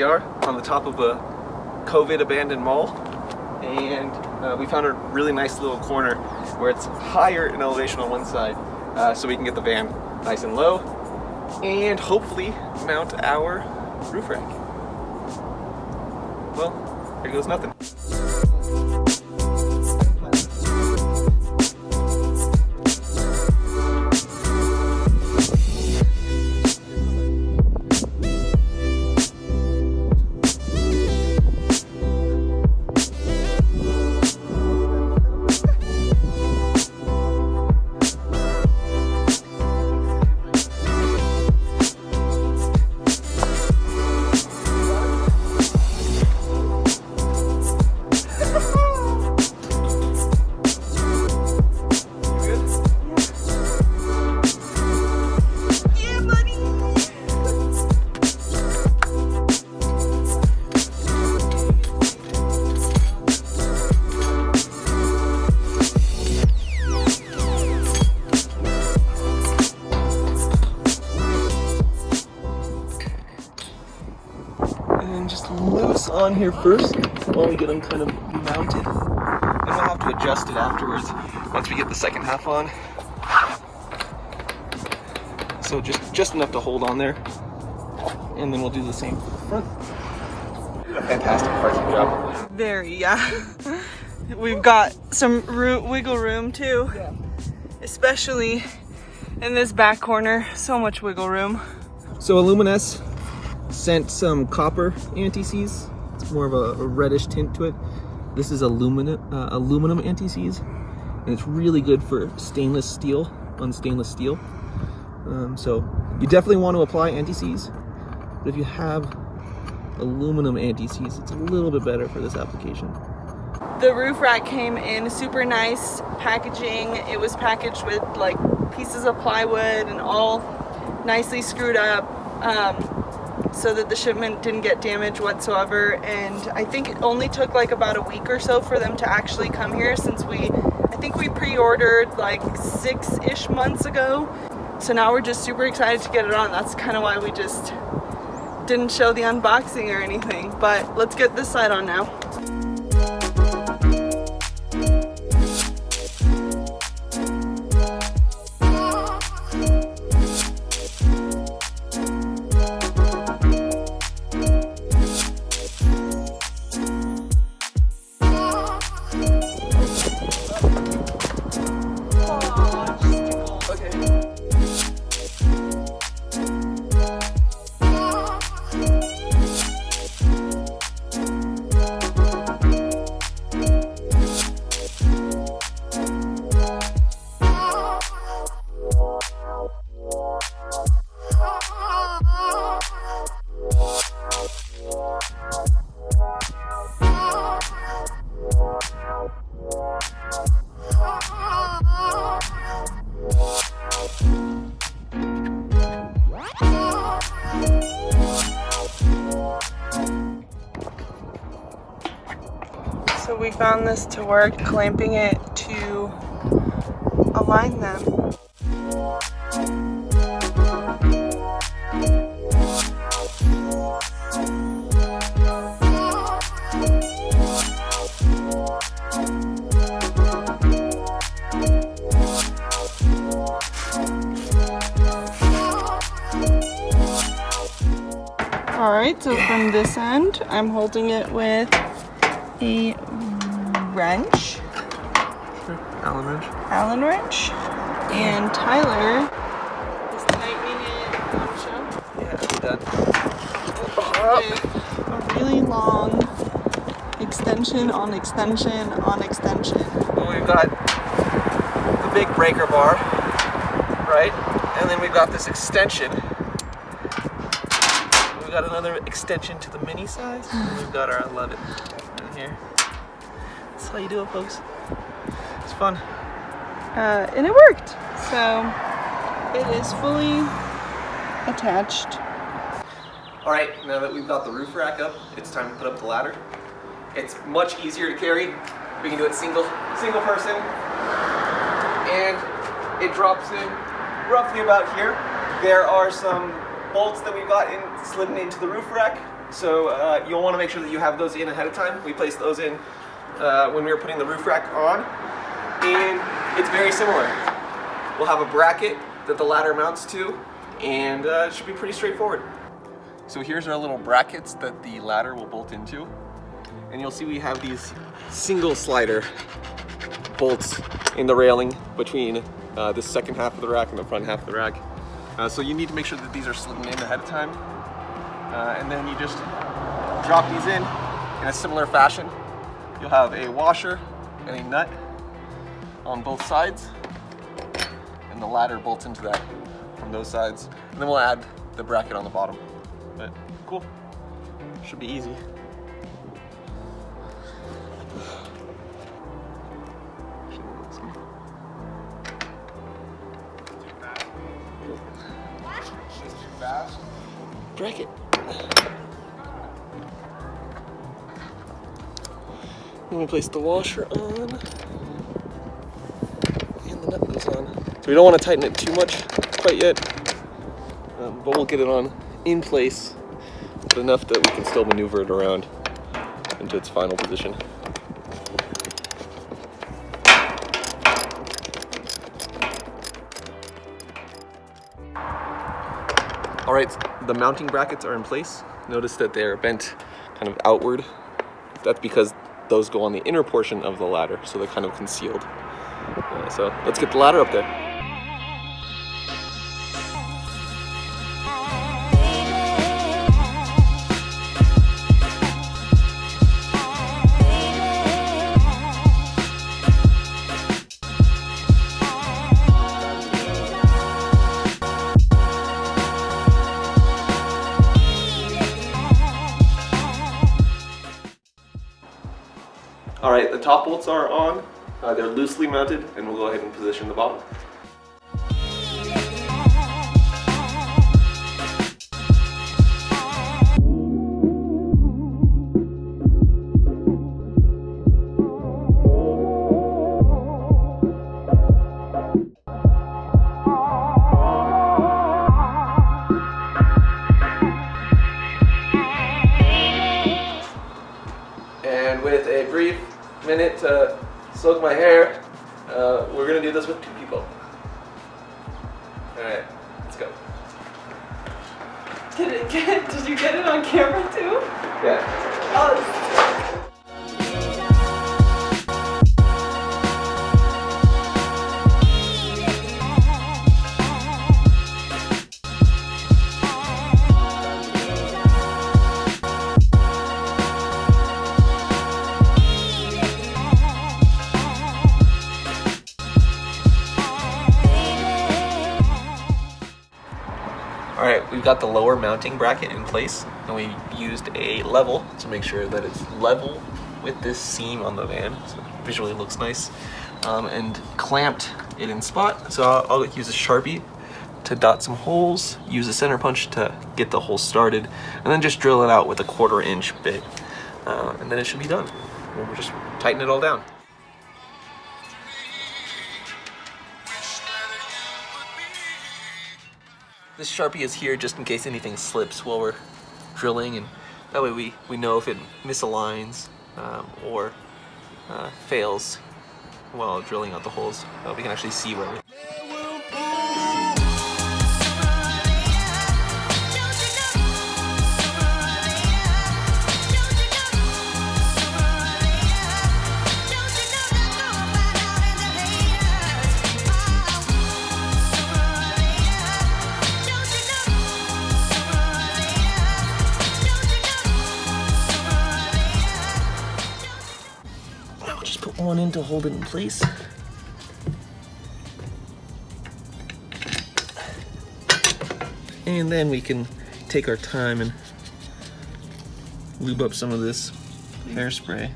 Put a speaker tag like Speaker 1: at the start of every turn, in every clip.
Speaker 1: we are on the top of a COVID abandoned mall, and we found a really nice little corner where it's higher in elevation on one side, so we can get the van nice and low and hopefully mount our roof rack. Well, here goes nothing. On here first while we get them kind of mounted, and we'll have to adjust it afterwards once we get the second half on. So just enough to hold on there, and then we'll do the same for the front. A fantastic parking job.
Speaker 2: Very, yeah. We've got some wiggle room too, yeah. Especially in this back corner. So much wiggle room.
Speaker 1: So Aluminess sent some copper anti-seize. It's more of a reddish tint to it. This is aluminum anti-seize, and it's really good for stainless steel on stainless steel. So you definitely want to apply anti-seize, but if you have aluminum anti-seize, it's a little bit better for this application.
Speaker 2: The roof rack came in super nice packaging. It was packaged with like pieces of plywood and all nicely screwed up, so that the shipment didn't get damaged whatsoever. And I think it only took like about a week or so for them to actually come here, since I think we pre-ordered like 6-ish months ago. So now we're just super excited to get it on. That's kind of why we just didn't show the unboxing or anything. But let's get this side on now. So we found this to work, clamping it to align them. Alright, so from this end, I'm holding it with a wrench. Allen wrench. And Tyler is tightening it.
Speaker 1: Yeah, done.
Speaker 2: With a really long extension on extension on extension.
Speaker 1: Well, we've got the big breaker bar, right? And then we've got this extension. We've got another extension to the mini size, and we've got our 11 in here. That's how you do it, folks. It's fun.
Speaker 2: And it worked. So it is fully attached.
Speaker 1: All right, now that we've got the roof rack up, it's time to put up the ladder. It's much easier to carry. We can do it single person, and it drops in roughly about here. There are some bolts that we've got slidden into the roof rack So you'll want to make sure that you have those in ahead of time. We placed those in when we were putting the roof rack on, and it's very similar. We'll have a bracket that the ladder mounts to, and it should be pretty straightforward. So here's our little brackets that the ladder will bolt into, and you'll see we have these single slider bolts in the railing between the second half of the rack and the front half of the rack. So you need to make sure that these are slidden in ahead of time, and then you just drop these in a similar fashion. You'll have a washer and a nut on both sides, and the ladder bolts into that from those sides, and then we'll add the bracket on the bottom. But cool, should be easy. Bracket. Then we place the washer on, and the nut goes on. So we don't want to tighten it too much quite yet, but we'll get it on in place, but enough that we can still maneuver it around into its final position. All right, the mounting brackets are in place. Notice that they're bent kind of outward. That's because those go on the inner portion of the ladder, so they're kind of concealed. So let's get the ladder up there. All right, the top bolts are on. They're loosely mounted, and we'll go ahead and position the bottom. And with a brief minute to soak my hair, we're gonna do this with 2 people. All right, let's go.
Speaker 2: Did you get it on camera too?
Speaker 1: Yeah.
Speaker 2: Oh.
Speaker 1: All right, we've got the lower mounting bracket in place, and we used a level to make sure that it's level with this seam on the van, so it visually looks nice, and clamped it in spot. So I'll use a Sharpie to dot some holes, use a center punch to get the hole started, and then just drill it out with a 1/4 inch bit, and then it should be done. We'll just tighten it all down. This Sharpie is here just in case anything slips while we're drilling, and that way we know if it misaligns or fails while drilling out the holes. We can actually see where we... Just put one in to hold it in place. And then we can take our time and lube up some of this hairspray.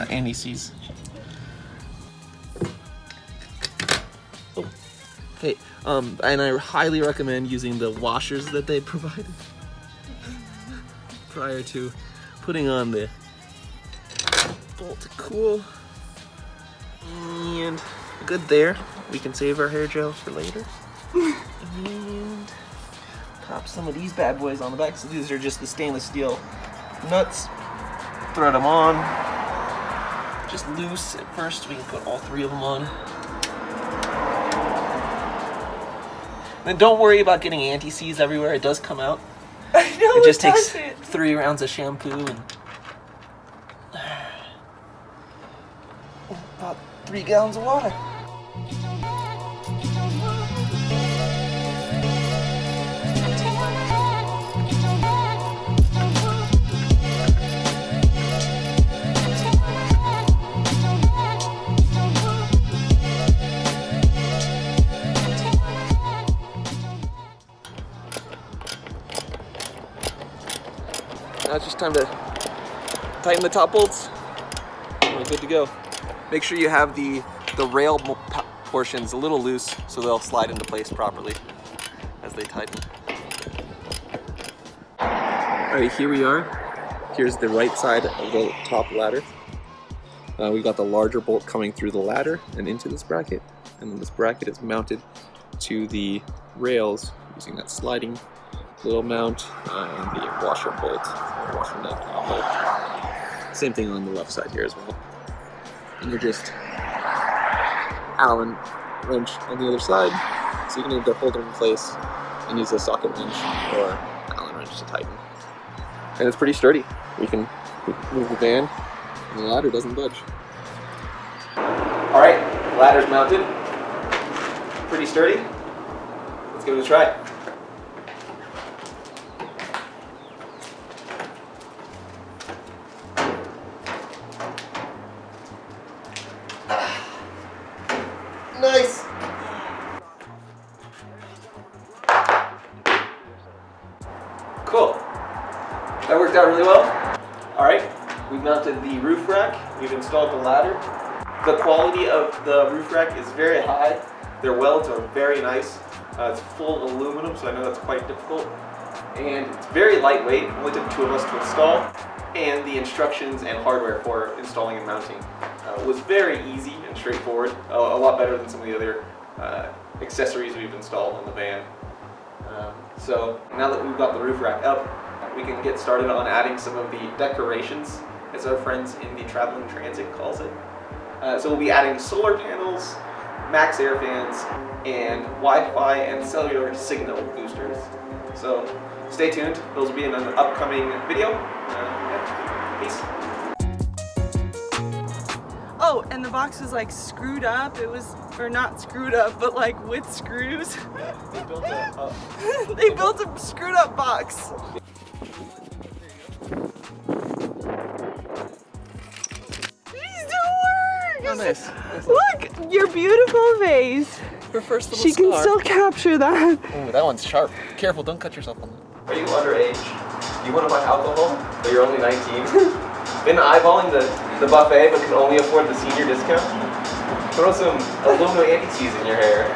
Speaker 1: Anti-seize. Oh, hey, and I highly recommend using the washers that they provided prior to putting on the bolt to cool. And good there. We can save our hair gel for later. And pop some of these bad boys on the back. So these are just the stainless steel nuts. Thread them on. Just loose at first. We can put all 3 of them on. Then don't worry about getting anti-seize everywhere. It does come out.
Speaker 2: I know,
Speaker 1: it just takes 3 rounds of shampoo and about 3 gallons of water. Now it's just time to tighten the top bolts. We're good to go. Make sure you have the rail portions a little loose so they'll slide into place properly as they tighten. Alright, here we are. Here's the right side of the top ladder. We've got the larger bolt coming through the ladder and into this bracket. And then this bracket is mounted to the rails using that sliding little mount and the washer bolt, washer nut bolt. Same thing on the left side here as well. And you're just Allen wrench on the other side, so you can either hold it in place and use a socket wrench or Allen wrench to tighten. And it's pretty sturdy. We can move the van and the ladder doesn't budge. Alright, ladder's mounted. Pretty sturdy. Let's give it a try. Nice! Cool. That worked out really well. Alright, we've mounted the roof rack, we've installed the ladder. The quality of the roof rack is very high. Their welds are very nice. It's full aluminum, so I know that's quite difficult. And it's very lightweight, it only took 2 of us to install. And the instructions and hardware for installing and mounting was very easy and straightforward, a lot better than some of the other accessories we've installed on the van. So now that we've got the roof rack up, we can get started on adding some of the decorations, as our friends in the Traveling Transit calls it. So we'll be adding solar panels, max air fans, and Wi-Fi and cellular signal boosters. So stay tuned, those will be in an upcoming video. Yeah. Peace.
Speaker 2: Oh, and the box was like screwed up. It was, or not screwed up, but like with screws.
Speaker 1: They built
Speaker 2: They built a screwed up box. These don't work.
Speaker 1: Oh, nice.
Speaker 2: Look, your beautiful vase.
Speaker 1: Her first little
Speaker 2: She can
Speaker 1: scar.
Speaker 2: still capture that.
Speaker 1: Oh, that one's sharp. Careful, don't cut yourself on that. Are you underage? You want to buy alcohol, but you're only 19? Been eyeballing the buffet, but can only afford the senior discount? Throw some aluminum anti-seize in your hair.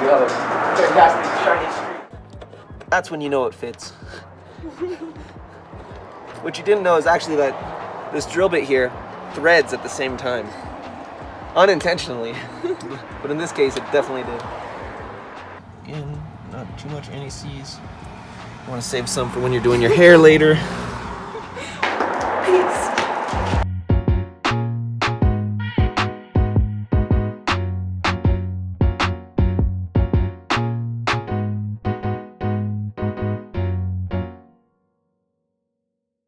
Speaker 1: You have a fantastic shiny streak. That's when you know it fits. What you didn't know is actually that this drill bit here threads at the same time. Unintentionally, but in this case it definitely did. Again, not too much anti-seize. You want to save some for when you're doing your hair later.
Speaker 2: Peace.